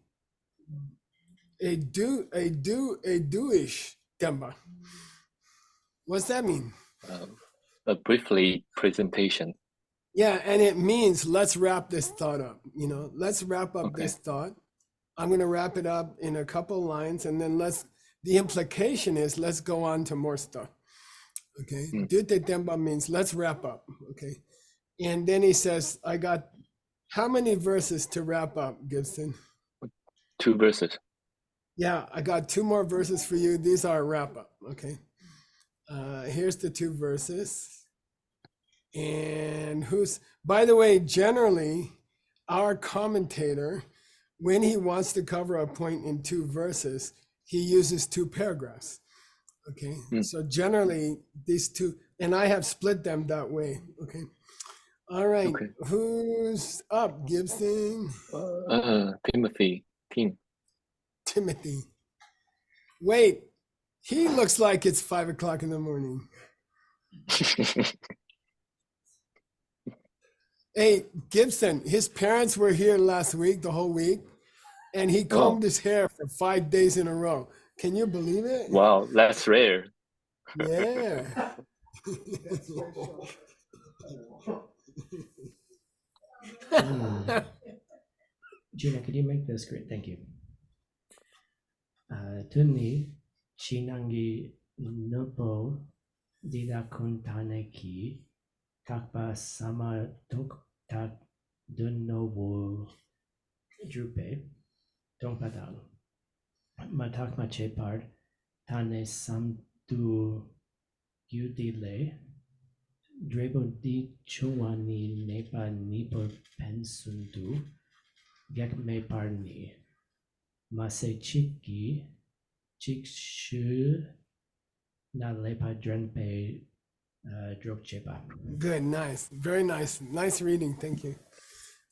doish temba. What's that mean? A briefly presentation. Yeah, and it means let's wrap this thought up. You know, let's wrap up Okay. this thought. I'm going to wrap it up in a couple lines, and then the implication is let's go on to more stuff. Okay, Dute temba means let's wrap up. Okay, and then he says, I got how many verses to wrap up, Gibson? 2 verses. Yeah, I got 2 more verses for you. These are a wrap up. Okay, here's the 2 verses. And by the way, generally, our commentator, when he wants to cover a point in 2 verses, he uses 2 paragraphs. Okay, so generally these 2, and I have split them that way. Okay, all right. Okay. Who's up, Gibson? Timothy. Wait, he looks like it's 5 o'clock in the morning. Hey, Gibson, his parents were here last week, the whole week, and he combed his hair for 5 days in a row. Can you believe it? Wow, that's rare. Yeah. Gina, could you make this great? Thank you. Tunni chinangi nupo didakuntaneki takpa sama tok tak dunowo drupe tongpadang matak machepard tane samtu yudile drebo di chuani nepa nipo pensundu gek me parni mase chiki chikshu na lepa drenpe drog chepa. Good, nice, very nice, nice reading. Thank you.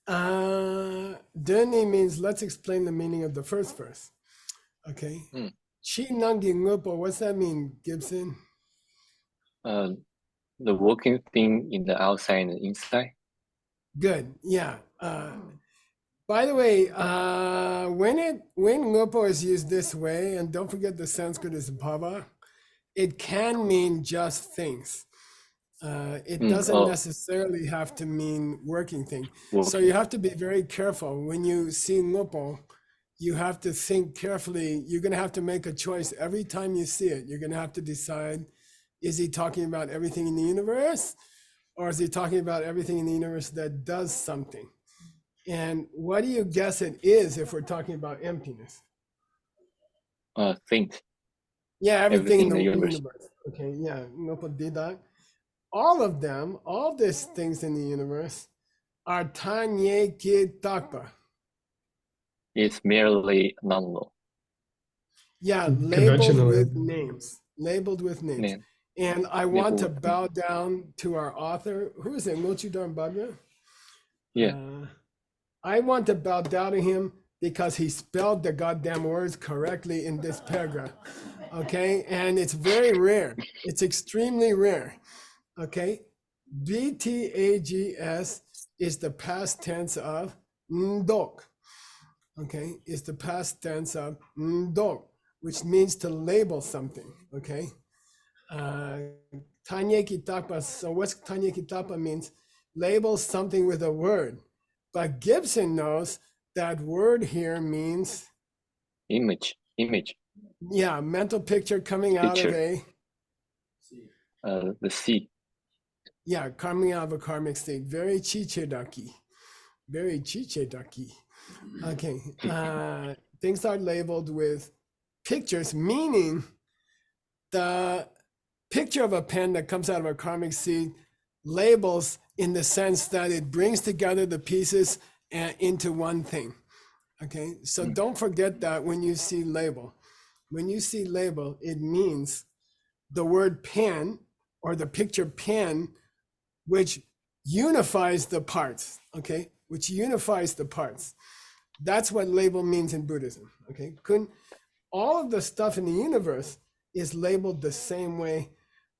Deni means let's explain the meaning of the first verse. Okay. Chi nangi ngupo, what's that mean, Gibson? The working thing in the outside and the inside. Good, yeah. By the way, when ngupo is used this way, and don't forget the Sanskrit is bhava, it can mean just things. It doesn't necessarily have to mean working thing. So you have to be very careful. When you see ngupo, you have to think carefully. You're going to have to make a choice every time you see it. You're going to have to decide, is he talking about everything in the universe? Or is he talking about everything in the universe that does something? And what do you guess it is if we're talking about emptiness? Things. Yeah, everything in the universe. Okay, yeah, ngupo dida. All of them, all these things in the universe are tanye ki takpa. It's merely nominal. Yeah, labeled with names. Labeled with names. Name. And I want to bow down to our author. Who is it? Mochidan Bhagya? Yeah. I want to bow down to him because he spelled the goddamn words correctly in this paragraph. Okay, and it's very rare. It's extremely rare. Okay, BTAGS is the past tense of ndok. Okay, is the past tense of ndok, which means to label something. Okay, Tanyeki Tapa. So what's Tanyeki Tapa means? Label something with a word. But Gibson knows that word here means image. Yeah, mental picture coming out of the sea. Yeah, coming out of a karmic state. Very chichedaki. Very chichedaki. Okay. Things are labeled with pictures, meaning the picture of a pen that comes out of a karmic seed labels in the sense that it brings together the pieces into one thing. Okay, so don't forget that when you see label. When you see label, it means the word pen or the picture pen, which unifies the parts, okay? Which unifies the parts. That's what label means in Buddhism, okay? All of the stuff in the universe is labeled the same way,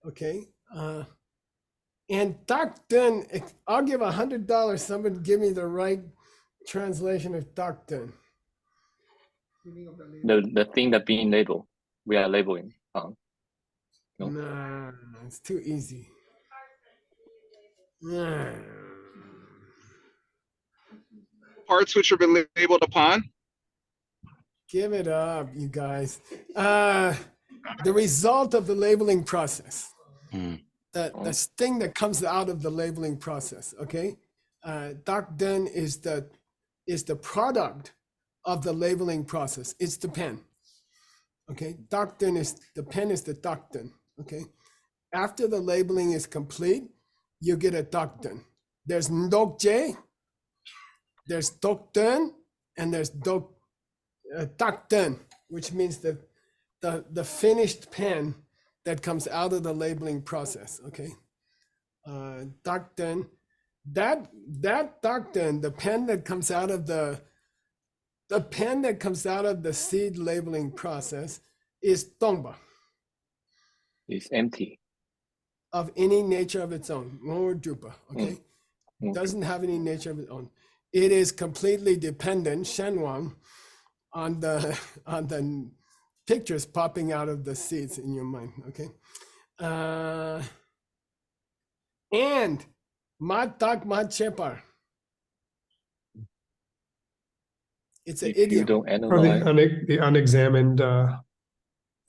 okay? And Dakdun, I'll give $100. Someone give me the right translation of Dakdun. The thing that being labeled, we are labeling. No. Nah, it's too easy. Nah. Parts which have been labeled upon. Give it up, you guys. The result of the labeling process. The thing that comes out of the labeling process. Okay, Dakdun is the product of the labeling process. It's the pen. Okay, Dakdun is the pen is the Dakdun. Okay, after the labeling is complete, you get a Dakdun. There's Ndokje, there's Dokdun, and there's Dakdun, which means the finished pen that comes out of the labeling process. Okay, Dakdun, that Dakdun, the pen that comes out of the seed labeling process is Tongba. It's empty. Of any nature of its own, or Drupa, okay? Doesn't have any nature of its own. It is completely dependent, Shenwang, on the pictures popping out of the seeds in your mind, okay? And Matak Machepar. It's an idiom. You don't Or analyze. the unexamined,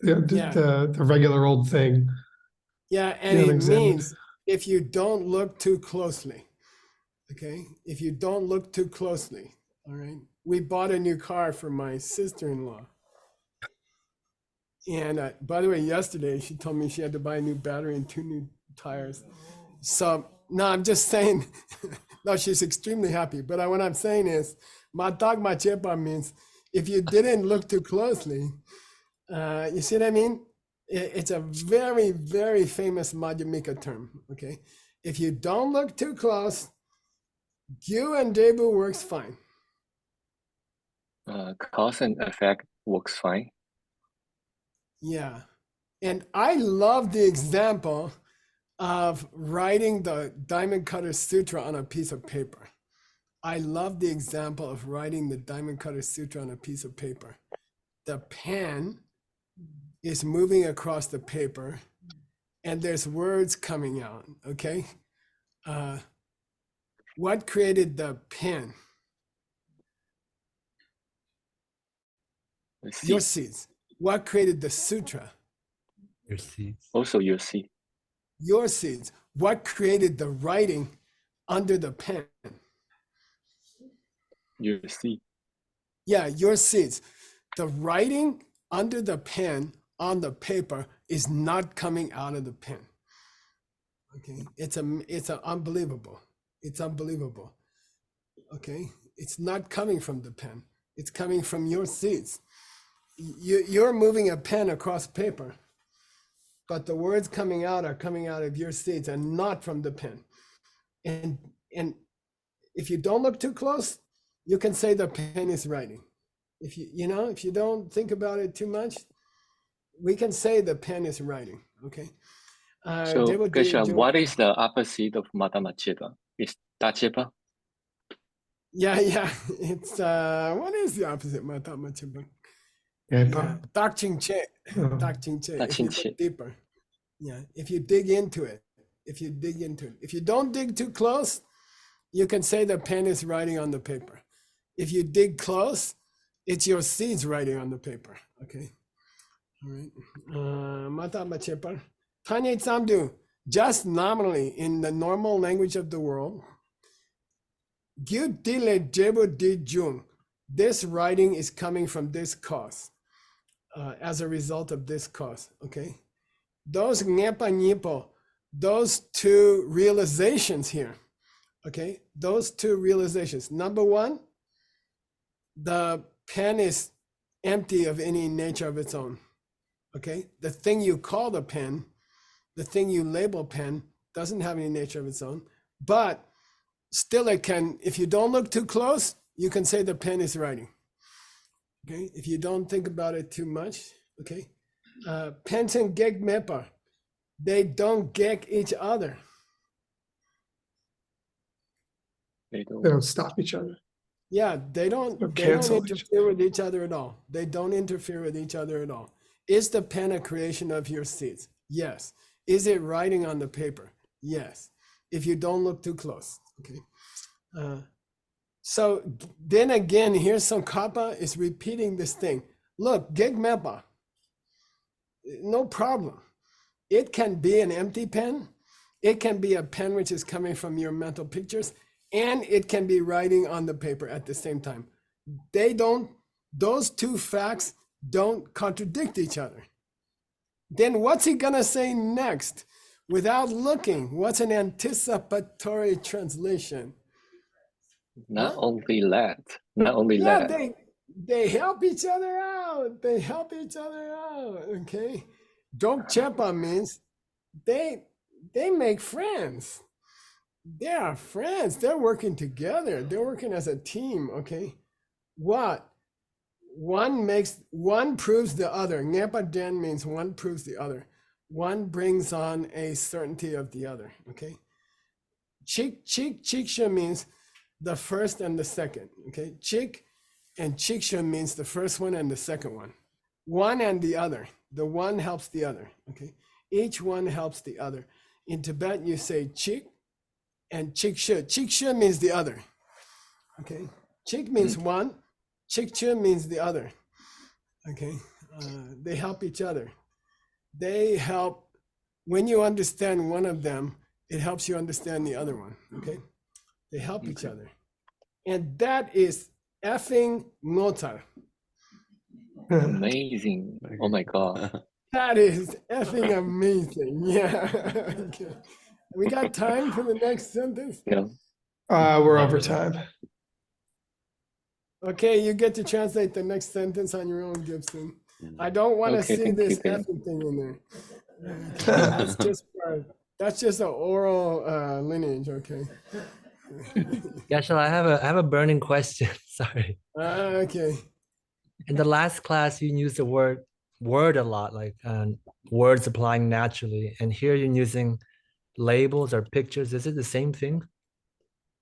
the regular old thing. Yeah, and The it unexamined. means if you don't look too closely, okay? If you don't look too closely, all right? We bought a new car for my sister-in-law. And by the way, yesterday she told me she had to buy a new battery and 2 new tires. So, no, I'm just saying, no, she's extremely happy. But what I'm saying is, Matag Machepa means if you didn't look too closely, you see what I mean? It's a very, very famous Madhyamika term, okay? If you don't look too close, Gyu and Debu works fine. Cause and effect works fine. Yeah. And I love the example of writing the Diamond Cutter Sutra on a piece of paper. I love the example of writing the Diamond Cutter Sutra on a piece of paper. The pen is moving across the paper and there's words coming out, okay? What created the pen? Your seeds. What created the sutra? Your seeds. Also your seed. Your seeds. What created the writing under the pen? Your seed. Yeah, your seeds. The writing under the pen on the paper is not coming out of the pen. Okay, it's unbelievable. It's unbelievable. Okay, it's not coming from the pen. It's coming from your seeds. You're moving a pen across paper, but the words coming out are coming out of your seeds and not from the pen. And if you don't look too close, you can say the pen is writing. If if you don't think about it too much, we can say the pen is writing. Okay. So, Geshe, what is the opposite of Matamachepa? Is Tachepa? Yeah. It's what is the opposite? Matamachepa. Dak Ching Che. Dak Ching Che. If you look deeper. Yeah. If you dig into it. If you don't dig too close, you can say the pen is writing on the paper. If you dig close, it's your seeds writing on the paper. Okay. All right. Mata Machepa. Tanya Tsamdu, just nominally in the normal language of the world, Gyu Dile Jebu Di Jung. This writing is coming from this cause, as a result of this cause. Okay. Those Nyepa Nyepo, those 2 realizations here. Okay. Those 2 realizations. Number 1, the pen is empty of any nature of its own. Okay. The thing you call the pen, the thing you label pen, doesn't have any nature of its own, but still it can, if you don't look too close, you can say the pen is writing. Okay. If you don't think about it too much. Okay. Penten Geg Mepa. they don't get each other. They They don't stop each other. Yeah, they don't cancel each interfere with each other at all. They don't interfere with each other at all. Is the pen a creation of your seeds? Yes. Is it writing on the paper? Yes. If you don't look too close. Okay. So then again, here's some kappa is repeating this thing. Look, geg mepa. No problem. It can be an empty pen. It can be a pen which is coming from your mental pictures, and it can be writing on the paper at the same time. Those two facts don't contradict each other. Then what's he gonna say next? Without looking, what's an anticipatory translation? Not only that. They help each other out. They help each other out. Okay. Dong Chepa means they make friends. They are friends. They're working together. They're working as a team. Okay. What? One proves the other. Ngepa Den means one proves the other. One brings on a certainty of the other. Okay. Chiksha means the first and the second. Okay. Chik and chiksha means the first one and the second one. One and the other. The one helps the other. Okay. Each one helps the other. In Tibet, you say chik and chiksha. Chiksha means the other. Okay. Chik means one. Chiksha means the other. Okay. They help each other. They help. When you understand one of them, it helps you understand the other one. Okay. They help each other. And that is effing motar. Amazing. Oh my God. That is effing amazing. Yeah. Okay. We got time for the next sentence? Yeah. We're over time. Okay, you get to translate the next sentence on your own, Gibson. I don't want to Okay, see thank this you. effing thing in there. That's just an oral lineage, okay? Geshe, I have a burning question. Sorry. Okay. In the last class, you used the word a lot, like words applying naturally. And here you're using labels or pictures. Is it the same thing?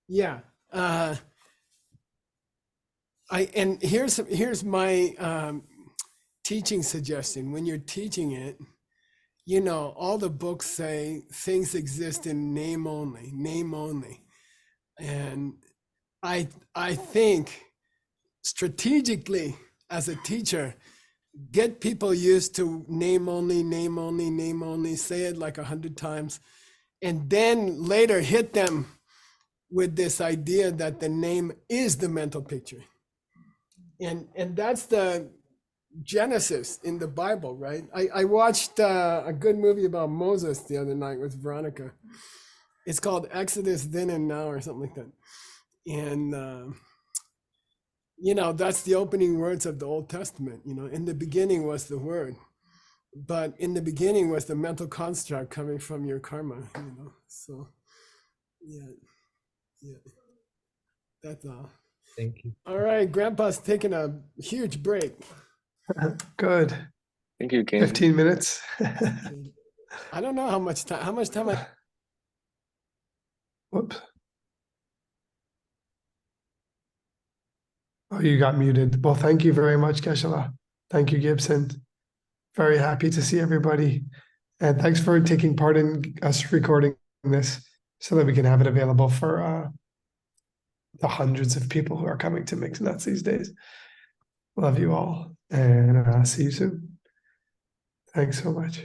Yeah. Here's my teaching suggestion. When you're teaching it, you know, all the books say things exist in name only, name only. And I think strategically as a teacher, get people used to name only, name only, name only, say it like 100 times, and then later hit them with this idea that the name is the mental picture. And that's the Genesis in the Bible, right? I watched a good movie about Moses the other night with Veronica. It's called Exodus Then and Now or something like that. And, you know, that's the opening words of the Old Testament. You know, in the beginning was the word, but in the beginning was the mental construct coming from your karma, you know? So, yeah, that's all. Thank you. All right, Grandpa's taking a huge break. Good. Thank you, Ken. 15 minutes. I don't know how much time I. Whoops. Oh, you got muted. Well, thank you very much, Geshe. Thank you, Gibson. Very happy to see everybody. And thanks for taking part in us recording this so that we can have it available for the hundreds of people who are coming to Mix Nuts these days. Love you all, and see you soon. Thanks so much.